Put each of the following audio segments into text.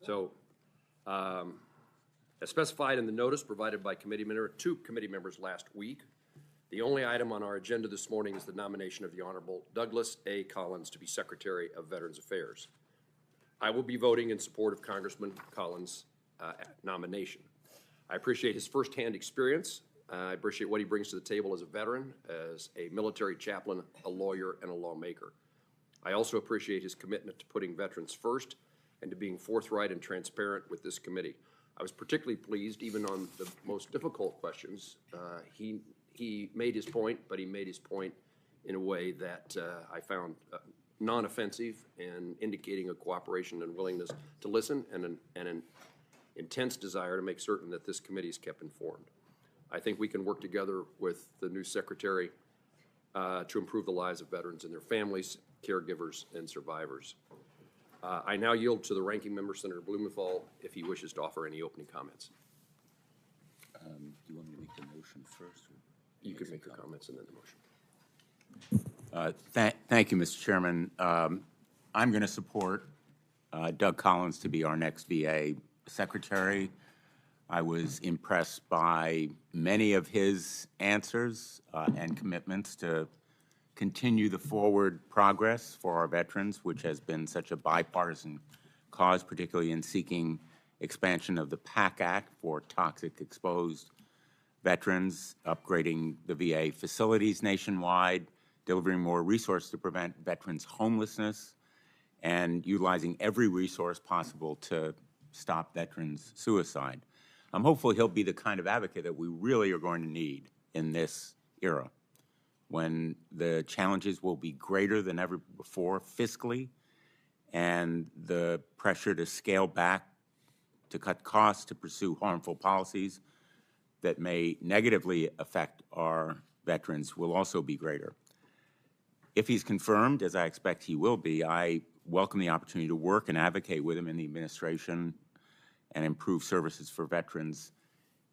So, as specified in the notice provided by two committee members last week, the only item on our agenda this morning is the nomination of the Honorable Douglas A. Collins to be Secretary of Veterans Affairs. I will be voting in support of Congressman Collins' nomination. I appreciate his firsthand experience. I appreciate what he brings to the table as a veteran, as a military chaplain, a lawyer, and a lawmaker. I also appreciate his commitment to putting veterans first and to being forthright and transparent with this committee. I was particularly pleased, even on the most difficult questions, he made his point, but he made his point in a way that I found non-offensive and indicating a cooperation and willingness to listen and an intense desire to make certain that this committee is kept informed. I think we can work together with the new secretary to improve the lives of veterans and their families, caregivers, and survivors. I now yield to the ranking member, Senator Blumenthal, if he wishes to offer any opening comments. Do you want me to make the motion first? You could make your comments and then the motion. Thank you, Mr. Chairman. I'm going to support Doug Collins to be our next VA Secretary. I was impressed by many of his answers and commitments to continue the forward progress for our veterans, which has been such a bipartisan cause, particularly in seeking expansion of the PACT Act for toxic exposed veterans, upgrading the VA facilities nationwide, delivering more resources to prevent veterans' homelessness, and utilizing every resource possible to stop veterans' suicide. I'm hopeful he'll be the kind of advocate that we really are going to need in this era, when the challenges will be greater than ever before fiscally, and the pressure to scale back, to cut costs, to pursue harmful policies that may negatively affect our veterans will also be greater. If he's confirmed, as I expect he will be, I welcome the opportunity to work and advocate with him in the administration and improve services for veterans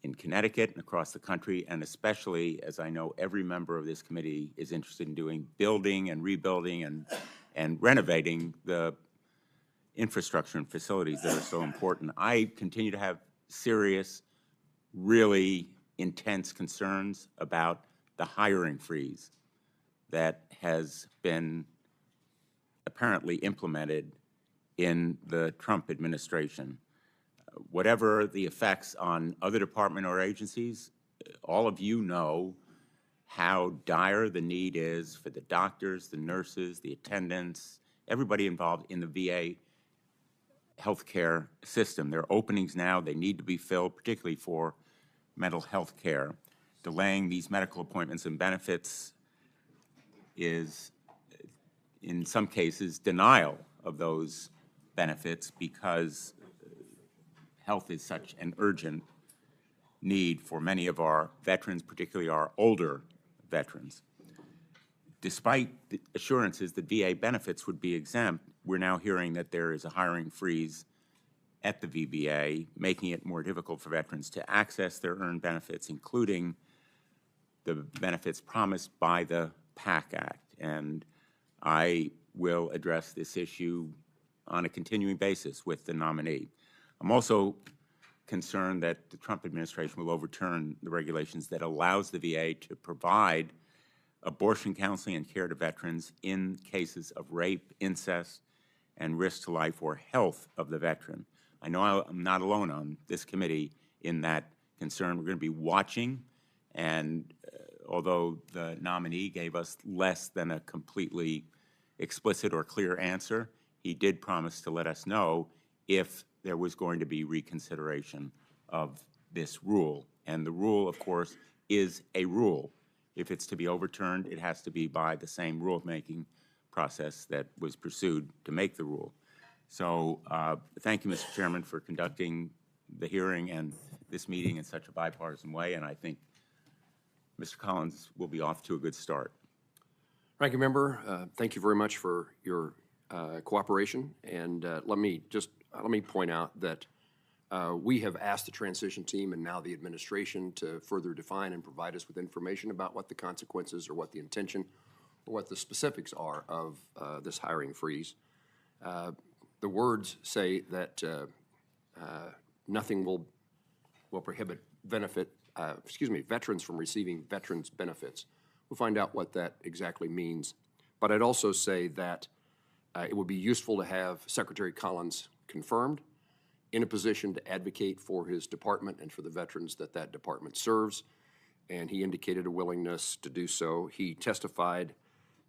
in Connecticut and across the country, and especially, as I know every member of this committee is interested in doing, building and rebuilding and renovating the infrastructure and facilities that are so important. I continue to have serious, really intense concerns about the hiring freeze that has been apparently implemented in the Trump administration. Whatever the effects on other departments or agencies, all of you know how dire the need is for the doctors, the nurses, the attendants, everybody involved in the VA healthcare system. There are openings now. They need to be filled, particularly for mental health care. Delaying these medical appointments and benefits is, in some cases, denial of those benefits because health is such an urgent need for many of our veterans, particularly our older veterans. Despite the assurances that VA benefits would be exempt, we're now hearing that there is a hiring freeze at the VBA, making it more difficult for veterans to access their earned benefits, including the benefits promised by the PACT Act. And I will address this issue on a continuing basis with the nominee. I'm also concerned that the Trump administration will overturn the regulations that allows the VA to provide abortion counseling and care to veterans in cases of rape, incest, and risk to life or health of the veteran. I know I'm not alone on this committee in that concern. We're going to be watching, and although the nominee gave us less than a completely explicit or clear answer, he did promise to let us know if there was going to be reconsideration of this rule. And the rule, of course, is a rule. If it's to be overturned, it has to be by the same rulemaking process that was pursued to make the rule. So thank you, Mr. Chairman, for conducting the hearing and this meeting in such a bipartisan way, and I think Mr. Collins will be off to a good start. Ranking Member, thank you very much for your cooperation, and let me point out that we have asked the transition team and now the administration to further define and provide us with information about what the consequences or what the intention or what the specifics are of this hiring freeze. The words say that nothing will prohibit veterans from receiving veterans benefits. We'll find out what that exactly means. But I'd also say that it would be useful to have Secretary Collins confirmed in a position to advocate for his department and for the veterans that that department serves, and he indicated a willingness to do so. He testified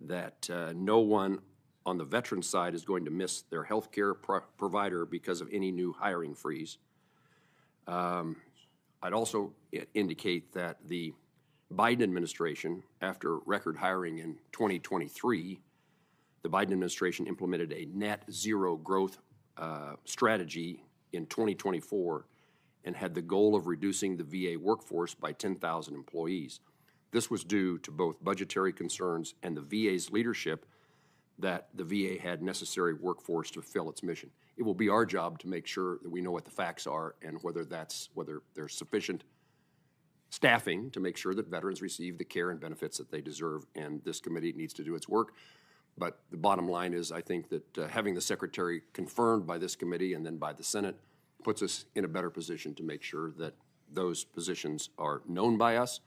that no one on the veteran side is going to miss their health care provider because of any new hiring freeze. I'd also indicate that the Biden administration, after record hiring in 2023, the Biden administration implemented a net zero growth strategy in 2024 and had the goal of reducing the VA workforce by 10,000 employees. This was due to both budgetary concerns and the VA's leadership that the VA had necessary workforce to fulfill its mission. It will be our job to make sure that we know what the facts are and whether there's sufficient staffing to make sure that veterans receive the care and benefits that they deserve, and this committee needs to do its work. But the bottom line is, I think that having the Secretary confirmed by this committee and then by the Senate puts us in a better position to make sure that those positions are known by us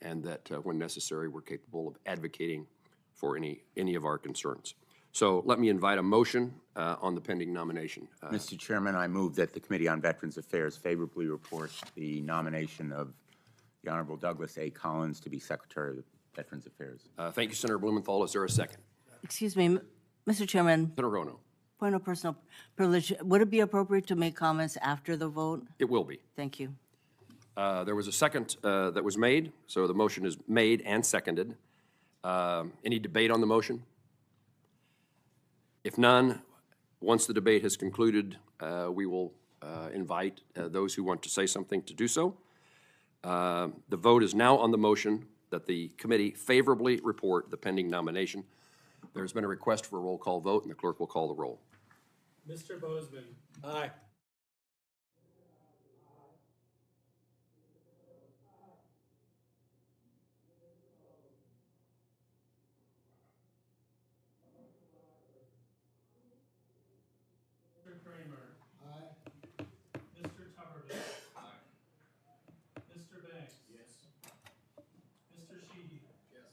and that when necessary, we're capable of advocating for any of our concerns. So let me invite a motion on the pending nomination. Mr. Chairman, I move that the Committee on Veterans Affairs favorably report the nomination of the Honorable Douglas A. Collins to be Secretary of Veterans Affairs. Thank you, Senator Blumenthal. Is there a second? Excuse me, Mr. Chairman, Senator Rono. point of personal privilege. Would it be appropriate to make comments after the vote? It will be. Thank you. There was a second that was made, so the motion is made and seconded. Any debate on the motion? If none, once the debate has concluded, we will invite those who want to say something to do so. The vote is now on the motion that the committee favorably report the pending nomination. There's been a request for a roll call vote, and the clerk will call the roll. Mr. Bozeman. Aye. Mr. Kramer. Aye. Mr. Tuberville. Aye. Mr. Banks. Yes. Mr. Sheehy. Yes.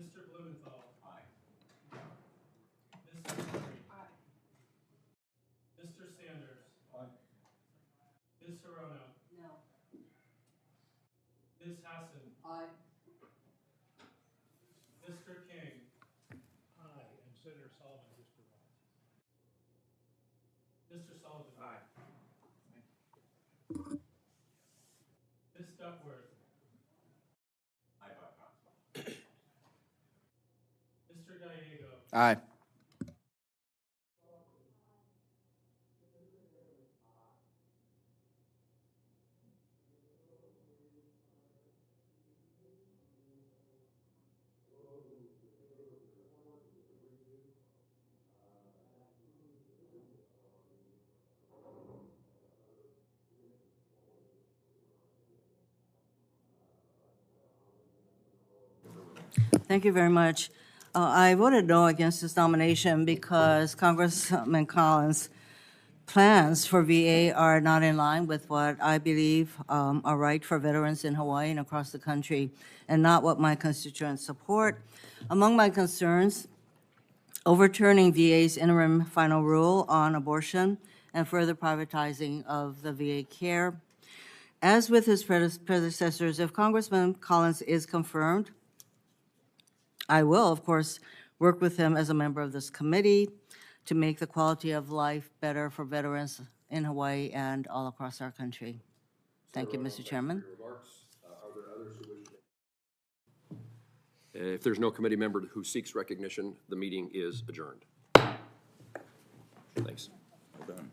Mr. Blumenthal. Aye. Mr. Murray. Aye. Mr. Sanders. Aye. Ms. Hirono. No. Ms. Hassan. Aye. Mr. King. Aye. And Senator Sullivan disavowed. Mr. Sullivan. Aye. Ms. Duckworth. Mr. Gallego. Aye. Thank you very much. I voted no against this nomination because Congressman Collins' plans for VA are not in line with what I believe are right for veterans in Hawaii and across the country, and not what my constituents support. Among my concerns, overturning VA's interim final rule on abortion and further privatizing of the VA care. As with his predecessors, if Congressman Collins is confirmed, I will, of course, work with him as a member of this committee to make the quality of life better for veterans in Hawaii and all across our country. Thank you, Mr. Chairman. Remarks. Are there others who wish to? If there's no committee member who seeks recognition, the meeting is adjourned. Thanks. Well done.